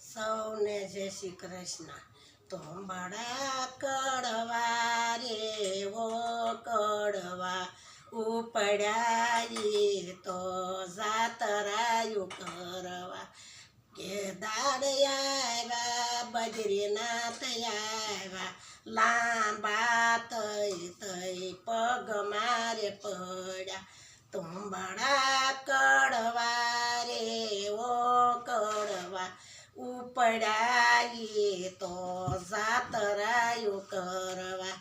સૌને જય શ્રી કૃષ્ણ। તો બડા કડવા રે ઓ કડવા ઉપડ્યા તો જાતરાયું કરવા કે દાડ આવ્યા બદ્રીનાથ આવ્યા લાંબા તઈ તઈ પગ મારે પડ્યા તુંબડા કડવા રે ઓ કડવા ઉપડ્યા તો જાતરાયું કરવા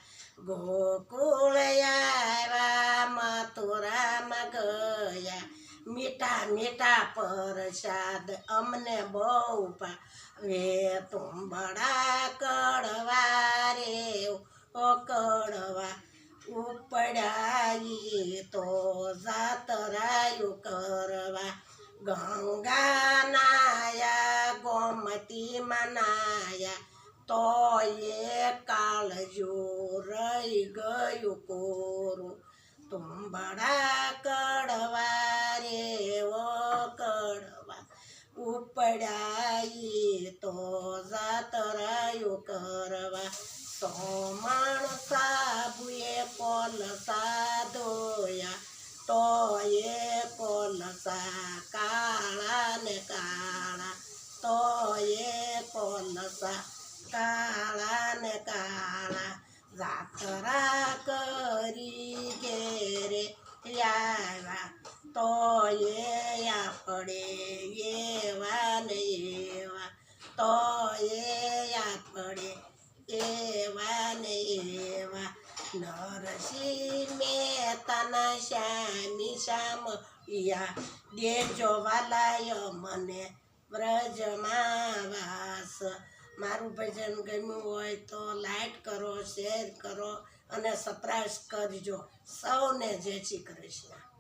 ગોકુળ આવ્યા મથુરામાં ગયા મીઠા મીઠા પ્રસાદ અમને બહુ ભાવે તુંબડા કડવા રે ઓ કડવા ઉપડ્યા તો જાતરાયું કરવા ગંગા નાયા ગોમતી મનાયા તો એ કાળજો રહી ગયું કોરું તુંબડા કડવા રે ઓ કડવા ઉપડ્યા તો જાતરાયું કરવા સોમણ સાબુએ કોલસા ધોયા તો એ કોલસા કાળા ને કાળા તો એ કોલસા કાળા ને કાળા જાતરા કરી ઘેરે આવ્યા તો એ આપણે એવા ને એવા તો એ આપણે એવા ને એવા નરસિંહ મહેતાના શ્યામી શ્યામૈયા દેજો વાલાય મને વ્રજમાં વાસ। મારું ભજન ગમ્યું હોય તો લાઈક કરો, શેર કરો અને સબસ્ક્રાઇબ કરજો। સૌને જય શ્રી કૃષ્ણ।